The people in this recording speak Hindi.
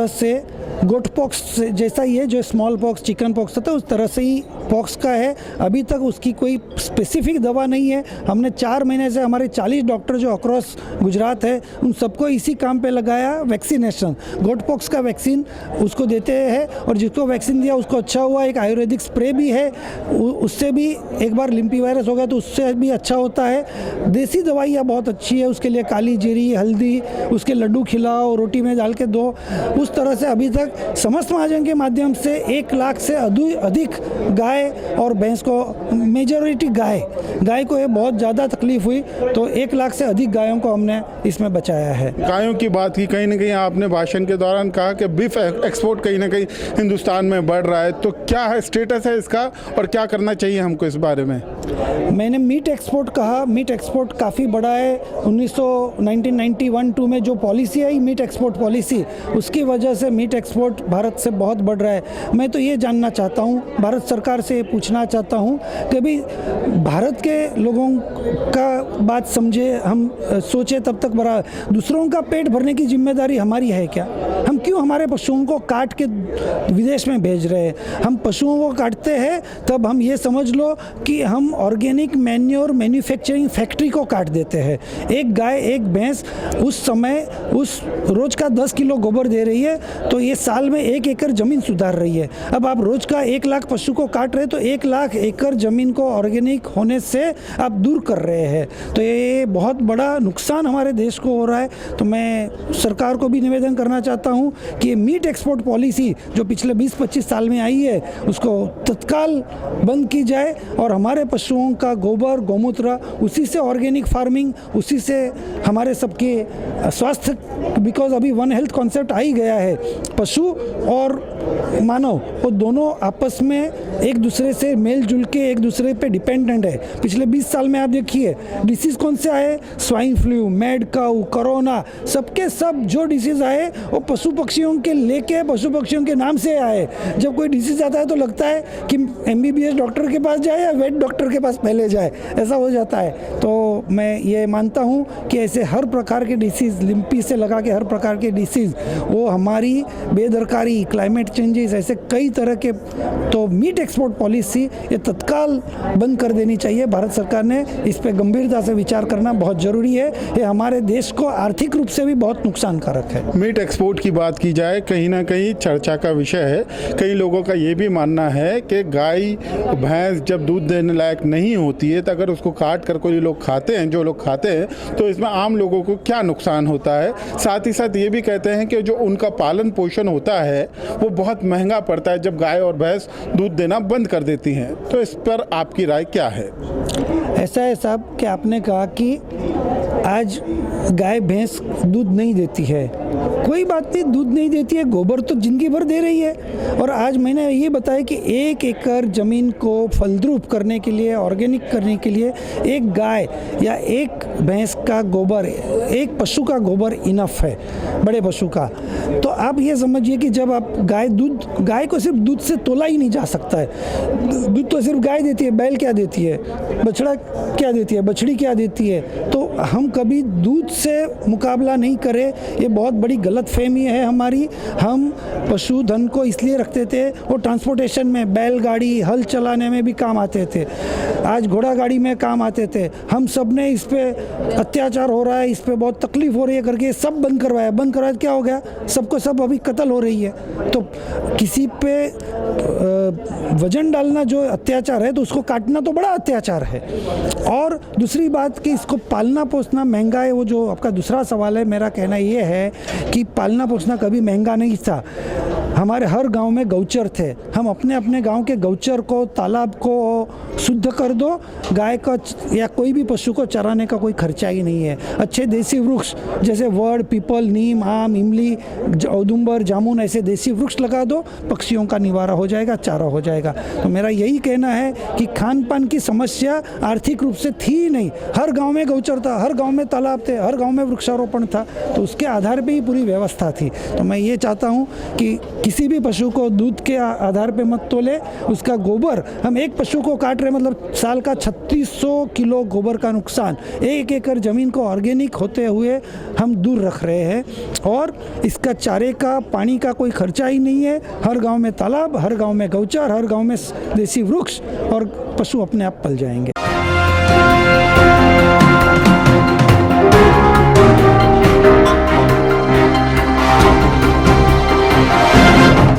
तरह से गोट पॉक्स जैसा ही है, जो स्मॉल पॉक्स चिकन पॉक्स था उस तरह से ही पॉक्स का है। अभी तक उसकी कोई स्पेसिफिक दवा नहीं है। हमने 4 महीने से हमारे 40 डॉक्टर जो अक्रॉस गुजरात है उन सबको इसी काम पे लगाया। वैक्सीनेशन, गोट पॉक्स का वैक्सीन उसको देते हैं और जिसको वैक्सीन दिया उसको अच्छा हुआ। एक आयुर्वेदिक स्प्रे भी है, उससे भी एक बार लिम्पी वायरस हो गया तो उससे भी अच्छा होता है। देसी दवाइयाँ बहुत अच्छी है उसके लिए, काली जीरी, हल्दी, उसके लड्डू खिलाओ, रोटी में डाल के दो। उस तरह से अभी तक समस्त महाजन के माध्यम से 1 लाख से अधिक गाय और भैंस को, मेजॉरिटी गाय को ये बहुत ज़्यादा तकलीफ हुई तो 1 लाख से अधिक गायों को हमने इसमें बचाया है। गायों की बात की, कहीं ना कहीं आपने भाषण के दौरान कहा कि बीफ एक्सपोर्ट कहीं ना कहीं हिंदुस्तान में बढ़ रहा है, तो क्या है स्टेटस है इसका और क्या करना चाहिए हमको इस बारे में? मैंने मीट एक्सपोर्ट कहा, मीट एक्सपोर्ट काफ़ी बड़ा है। 1991-2 में जो policy I meet export policy, उसकी वजह से मीट एक्सपोर्ट भारत से बहुत बढ़ रहा है। मैं तो ये जानना चाहता हूँ, भारत सरकार से पूछना चाहता हूँ कि भाई भारत के लोगों का बात समझे, हम सोचे तब तक बड़ा, दूसरों का पेट भरने की जिम्मेदारी हमारी है क्या? हम क्यों हमारे पशुओं को काट के विदेश में भेज रहे हैं? हम पशुओं को काटते हैं तब हम ये समझ लो कि हम ऑर्गेनिक मैन्योर मैन्युफैक्चरिंग फैक्ट्री को काट देते हैं। एक गाय एक भैंस उस समय उस रोज का 10 किलो गोबर दे रही है तो ये साल में 1 एकड़ जमीन सुधार रही है। अब आप रोज का 1 लाख पशु को काट रहे हैं तो 1 लाख एकड़ जमीन को ऑर्गेनिक होने से आप दूर कर रहे हैं। तो ये बहुत बड़ा नुकसान हमारे देश को हो रहा है। तो मैं सरकार को भी निवेदन करना चाहता हूँ कि ये मीट एक्सपोर्ट पॉलिसी जो पिछले 20-25 साल में आई है उसको तत्काल बंद की जाए और हमारे पशुओं का गोबर गोमूत्र, उसी से ऑर्गेनिक फार्मिंग, उसी से हमारे सबके स्वास्थ्य, बिकॉज अभी वन हेल्थ कॉन्सेप्ट आ ही गया है। पशु और मानव वो दोनों आपस में एक दूसरे से मेल जुल के एक दूसरे पे डिपेंडेंट है। पिछले 20 साल में आप देखिए डिसीज़ कौन से आए, स्वाइन फ्लू, मैड काऊ, कोरोना, सबके सब जो डिसीज़ आए वो पशु पक्षियों के लेके पशु पक्षियों के नाम से आए। जब कोई डिसीज़ आता है तो लगता है कि MBBS डॉक्टर के पास जाए या वेट डॉक्टर के पास पहले जाए, ऐसा हो जाता है। तो मैं ये मानता हूँ कि ऐसे हर प्रकार के डिसीज़, लिम्पी से लगा के हर प्रकार के डिसीज़, वो हमारी बेदरकारी, क्लाइमेट चेंजेस, ऐसे कई तरह के, तो मीट एक्सपोर्ट पॉलिसी ये तत्काल बंद कर देनी चाहिए। भारत सरकार ने इस पे गंभीरता से विचार करना बहुत ज़रूरी है। ये हमारे देश को आर्थिक रूप से भी बहुत नुकसानकारक है। मीट एक्सपोर्ट की बात की जाए, कहीं ना कहीं चर्चा का विषय है। कई लोगों का ये भी मानना है कि गाय भैंस जब दूध देने लायक नहीं होती है तो अगर उसको काट कर कोई लोग खाते हैं, जो लोग खाते हैं, तो इसमें आम लोगों को क्या नुकसान होता है। साथ ही साथ ये भी कहते हैं कि जो उनका पालन पोषण होता है वो बहुत महंगा पड़ता है जब गाय और भैंस दूध देना बंद कर देती हैं। तो इस पर आपकी राय क्या है? ऐसा है साहब कि आपने कहा कि आज गाय भैंस दूध नहीं देती है, कोई बात नहीं, दूध नहीं देती है, गोबर तो जिंदगी भर दे रही है। और आज मैंने ये बताया कि 1 एकड़ ज़मीन को फलद्रूप करने के लिए, ऑर्गेनिक करने के लिए एक गाय या एक भैंस का गोबर, एक पशु का गोबर इनफ है, बड़े पशु का। तो आप ये समझिए कि जब आप गाय को सिर्फ दूध से तोला ही नहीं जा सकता है। दूध तो सिर्फ गाय देती है, बैल क्या देती है, बछड़ा क्या देती है, बछड़ी क्या देती है। तो हम कभी दूध से मुकाबला नहीं करें, ये बहुत बड़ी गलतफहमी है हमारी। हम पशुधन को इसलिए रखते थे, वो ट्रांसपोर्टेशन में, बैलगाड़ी, हल चलाने में भी काम आते थे, आज घोड़ा गाड़ी में काम आते थे। हम सब ने इस पे अत्याचार हो रहा है, इस पे बहुत तकलीफ हो रही है करके सब बंद करवाया। क्या हो गया, सबको सब अभी कत्ल हो रही है। तो किसी पे वजन डालना जो अत्याचार है तो उसको काटना तो बड़ा अत्याचार है। और दूसरी बात कि इसको पालना पोसना महंगा है, वो जो आपका दूसरा सवाल है, मेरा कहना ये है कि पालना पोसना कभी महंगा नहीं था। हमारे हर गांव में गौचर थे, हम अपने अपने गांव के गौचर को, तालाब को शुद्ध कर दो, गाय का या कोई भी पशु को चराने का कोई खर्चा ही नहीं है। अच्छे देसी वृक्ष जैसे वड, पीपल, नीम, आम, इमली, औदुंबर, जामुन, ऐसे देसी वृक्ष लगा दो, पक्षियों का निवारा हो जाएगा, चारा हो जाएगा। तो मेरा यही कहना है कि खान पान की समस्या आर्थिक रूप से थी ही नहीं। हर गाँव में गौचर था, हर गाँव में तालाब थे, हर गाँव में वृक्षारोपण था, तो उसके आधार पर ही पूरी व्यवस्था थी। तो मैं ये चाहता हूँ कि किसी भी पशु को दूध के आधार पे मत तोले। उसका गोबर, हम एक पशु को काट रहे मतलब साल का 3600 किलो गोबर का नुकसान, 1 एकड़ ज़मीन को ऑर्गेनिक होते हुए हम दूर रख रहे हैं। और इसका चारे का, पानी का कोई खर्चा ही नहीं है। हर गांव में तालाब, हर गांव में गौचर, हर गांव में देसी वृक्ष, और पशु अपने आप पल जाएंगे।